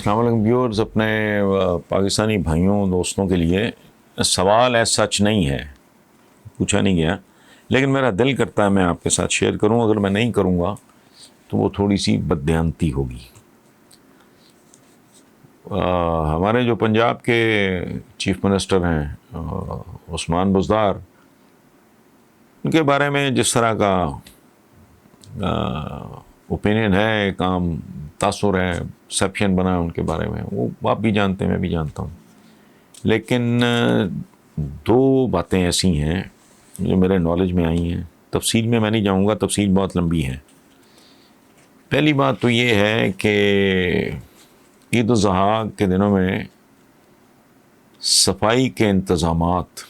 السلام علیکم ویورز. اپنے پاکستانی بھائیوں دوستوں کے لیے سوال ایز سچ نہیں ہے، پوچھا نہیں گیا، لیکن میرا دل کرتا ہے میں آپ کے ساتھ شیئر کروں. اگر میں نہیں کروں گا تو وہ تھوڑی سی بددیانتی ہوگی. ہمارے جو پنجاب کے چیف منسٹر ہیں عثمان بزدار، ان کے بارے میں جس طرح کا اوپینین ہے، ایک عام تاثر ہے، سیپشن بنا ہے ان کے بارے میں، وہ آپ بھی جانتے ہیں، میں بھی جانتا ہوں. لیکن دو باتیں ایسی ہیں جو میرے نالج میں آئی ہیں. تفصیل میں نہیں جاؤں گا، تفصیل بہت لمبی ہے. پہلی بات تو یہ ہے کہ عید الاضحیٰ کے دنوں میں صفائی کے انتظامات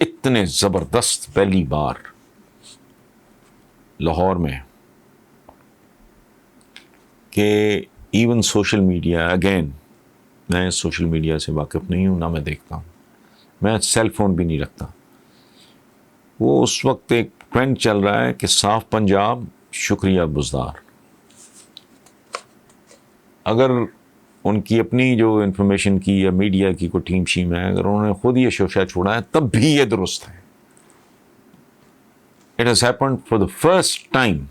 اتنے زبردست پہلی بار لاہور میں کہ ایون سوشل میڈیا، اگین میں سوشل میڈیا سے واقف نہیں ہوں، نہ میں دیکھتا ہوں، میں سیل فون بھی نہیں رکھتا. وہ اس وقت ایک ٹرینڈ چل رہا ہے کہ صاف پنجاب، شکریہ بزدار. اگر ان کی اپنی جو انفارمیشن کی یا میڈیا کی کوئی ٹیم شیم ہے، اگر انہوں نے خود یہ شوشہ چھوڑا ہے تب بھی یہ درست ہے. It has happened for the first time.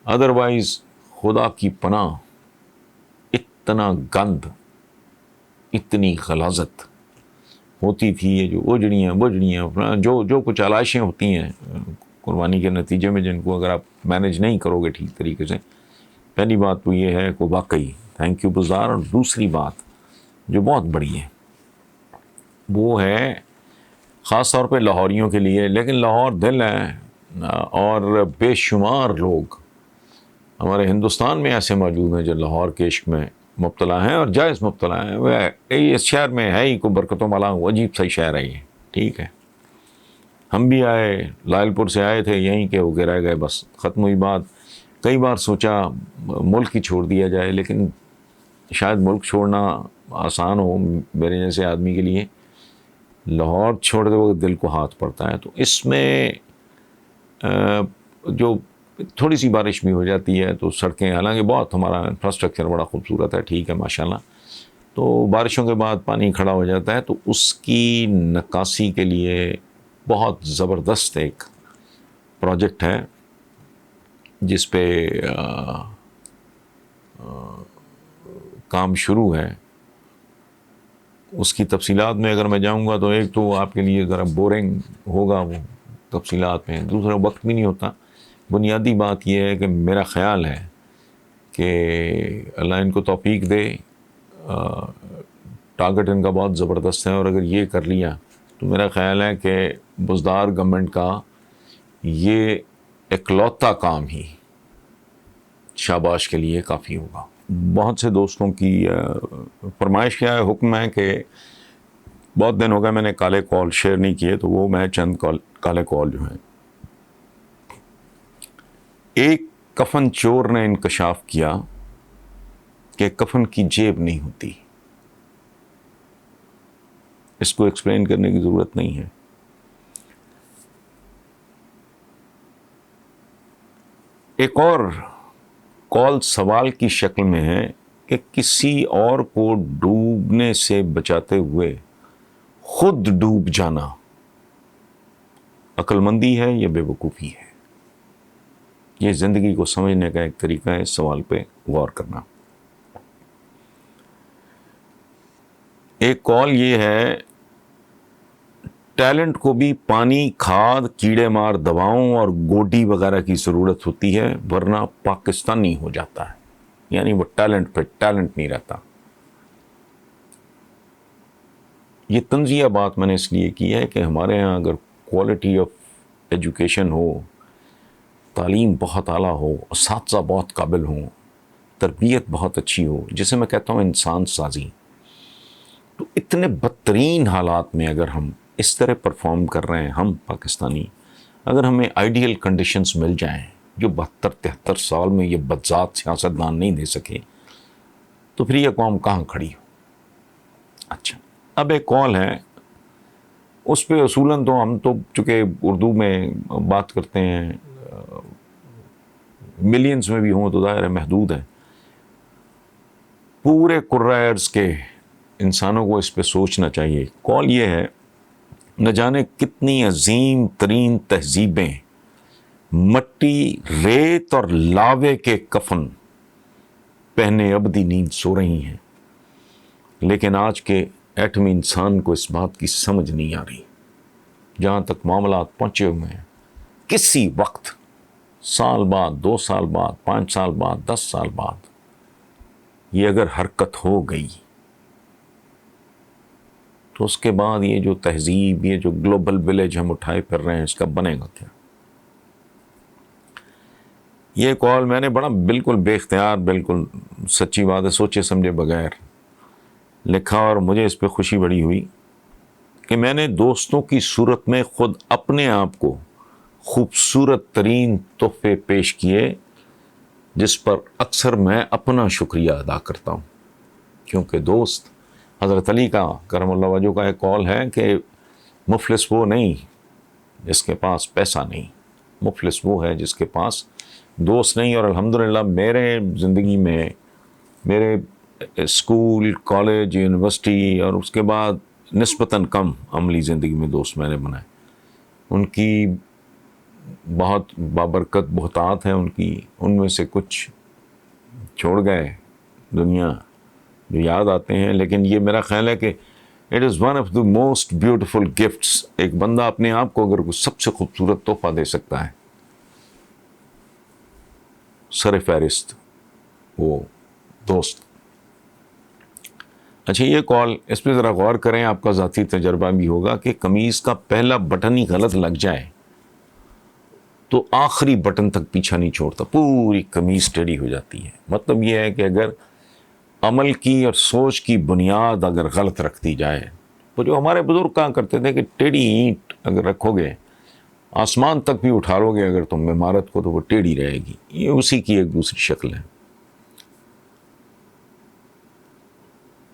Otherwise خدا کی پناہ، اتنا گند، اتنی غلاظت ہوتی تھی. یہ جو اجڑیاں بجڑیاں جو کچھ علائشیں ہوتی ہیں قربانی کے نتیجے میں، جن کو اگر آپ مینج نہیں کرو گے ٹھیک طریقے سے، پہلی بات تو یہ ہے کہ واقعی تھینک یو بزدار. اور دوسری بات جو بہت بڑی ہے وہ ہے خاص طور پہ لاہوریوں کے لیے، لیکن لاہور دل ہے اور بے شمار لوگ ہمارے ہندوستان میں ایسے موجود ہیں جو لاہور کے عشق میں مبتلا ہیں اور جائز مبتلا ہیں. وہ اس شہر میں ہے ہی کوئی برکتوں والا، عجیب صحیح شہر ہے یہ، ٹھیک ہے. ہم بھی آئے، لائل پور سے آئے تھے یہیں کے ہو کے رہ گئے، بس ختم ہوئی بات. کئی بار سوچا ملک ہی چھوڑ دیا جائے، لیکن شاید ملک چھوڑنا آسان ہو میرے جیسے آدمی کے لیے، لاہور چھوڑتے وقت دل کو ہاتھ پڑتا ہے. تو اس میں جو تھوڑی سی بارش بھی ہو جاتی ہے تو سڑکیں، حالانکہ بہت ہمارا انفراسٹرکچر بڑا خوبصورت ہے، ٹھیک ہے ماشاءاللہ، تو بارشوں کے بعد پانی کھڑا ہو جاتا ہے، تو اس کی نکاسی کے لیے بہت زبردست ایک پروجیکٹ ہے جس پہ کام شروع ہے. اس کی تفصیلات میں اگر میں جاؤں گا تو ایک تو آپ کے لیے ذرا بورنگ ہوگا وہ تفصیلات میں، دوسرا وقت بھی نہیں ہوتا. بنیادی بات یہ ہے کہ میرا خیال ہے کہ اللہ ان کو توفیق دے، ٹارگٹ ان کا بہت زبردست ہے، اور اگر یہ کر لیا تو میرا خیال ہے کہ بزدار گورنمنٹ کا یہ اکلوتا کام ہی شاباش کے لیے کافی ہوگا. بہت سے دوستوں کی فرمائش کیا ہے، حکم ہے کہ بہت دن ہو گئے میں نے کالے کال شیئر نہیں کیے، تو وہ میں چند کالے کال جو ہیں. ایک کفن چور نے انکشاف کیا کہ کفن کی جیب نہیں ہوتی. اس کو ایکسپلین کرنے کی ضرورت نہیں ہے. ایک اور کال سوال کی شکل میں ہے کہ کسی اور کو ڈوبنے سے بچاتے ہوئے خود ڈوب جانا عقل مندی ہے یا بے وقوفی ہے؟ یہ زندگی کو سمجھنے کا ایک طریقہ ہے، اس سوال پہ غور کرنا. ایک کال یہ ہے، ٹیلنٹ کو بھی پانی، کھاد، کیڑے مار دواؤں اور گوڈی وغیرہ کی ضرورت ہوتی ہے، ورنہ پاکستانی ہو جاتا ہے. یعنی وہ ٹیلنٹ پہ ٹیلنٹ نہیں رہتا. یہ تنزیہ بات میں نے اس لیے کی ہے کہ ہمارے ہاں اگر کوالٹی آف ایجوکیشن ہو، تعلیم بہت اعلیٰ ہو، اساتذہ بہت قابل ہوں، تربیت بہت اچھی ہو، جسے میں کہتا ہوں انسان سازی، تو اتنے بدترین حالات میں اگر ہم اس طرح پرفارم کر رہے ہیں، ہم پاکستانی، اگر ہمیں آئیڈیل کنڈیشنز مل جائیں جو 72-73 سال میں یہ بدذات سیاستدان نہیں دے سکے، تو پھر یہ قوم کہاں کھڑی ہو؟ اچھا، اب ایک کال ہے، اس پہ اصولاً تو ہم تو چونکہ اردو میں بات کرتے ہیں، ملینز میں بھی ہوں تو ظاہر ہے محدود ہے، پورے قرۂ ارض کے انسانوں کو اس پہ سوچنا چاہیے. کال یہ ہے، نہ جانے کتنی عظیم ترین تہذیبیں مٹی، ریت اور لاوے کے کفن پہنے ابدی نیند سو رہی ہیں، لیکن آج کے ایٹمی انسان کو اس بات کی سمجھ نہیں آ رہی. جہاں تک معاملات پہنچے ہوئے ہیں، کسی وقت، سال بعد، 2 سال بعد، 5 سال بعد، 10 سال بعد، یہ اگر حرکت ہو گئی تو اس کے بعد یہ جو تہذیب، یہ جو گلوبل ولیج ہم اٹھائے پھر رہے ہیں، اس کا بنے گا کیا؟ یہ کال میں نے بڑا بالکل بے اختیار، بالکل سچی بات ہے، سوچے سمجھے بغیر لکھا، اور مجھے اس پہ خوشی بڑی ہوئی کہ میں نے دوستوں کی صورت میں خود اپنے آپ کو خوبصورت ترین تحفے پیش کیے، جس پر اکثر میں اپنا شکریہ ادا کرتا ہوں. کیونکہ دوست، حضرت علی کا کرم اللہ وجہہ کا ایک قول ہے کہ مفلس وہ نہیں جس کے پاس پیسہ نہیں، مفلس وہ ہے جس کے پاس دوست نہیں. اور الحمدللہ میرے زندگی میں، میرے اسکول، کالج، یونیورسٹی اور اس کے بعد نسبتاً کم عملی زندگی میں دوست میں نے بنائے. ان کی بہت بابرکت بہتات ہیں، ان میں سے کچھ چھوڑ گئے دنیا جو یاد آتے ہیں، لیکن یہ میرا خیال ہے کہ it is one of the most beautiful gifts. ایک بندہ اپنے آپ کو اگر سب سے خوبصورت تحفہ دے سکتا ہے، سر فہرست وہ دوست. اچھا، یہ کال، اس پہ ذرا غور کریں، آپ کا ذاتی تجربہ بھی ہوگا کہ قمیض کا پہلا بٹن ہی غلط لگ جائے تو آخری بٹن تک پیچھا نہیں چھوڑتا، پوری قمیض ٹیڑھی ہو جاتی ہے. مطلب یہ ہے کہ اگر عمل کی اور سوچ کی بنیاد اگر غلط رکھ دی جائے، تو جو ہمارے بزرگ کہا کرتے تھے کہ ٹیڑھی اینٹ اگر رکھو گے، آسمان تک بھی اٹھارو گے اگر تم عمارت کو، تو وہ ٹیڑھی رہے گی. یہ اسی کی ایک دوسری شکل ہے.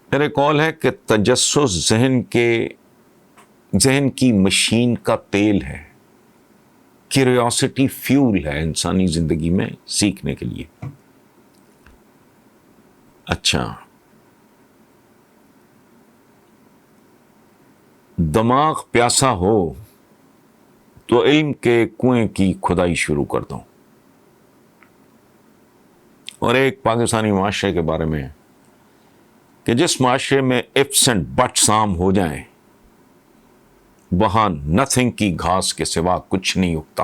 میرے قول ہے کہ تجسس ذہن کی مشین کا تیل ہے، کیوریوسٹی فیول ہے انسانی زندگی میں سیکھنے کے لیے. اچھا، دماغ پیاسا ہو تو علم کے کنویں کی کھدائی شروع کر دو. اور ایک پاکستانی معاشرے کے بارے میں کہ جس معاشرے میں ifs اینڈ بٹس عام ہو جائیں، وہاں نتھنگ کی گھاس کے سوا کچھ نہیں اگتا.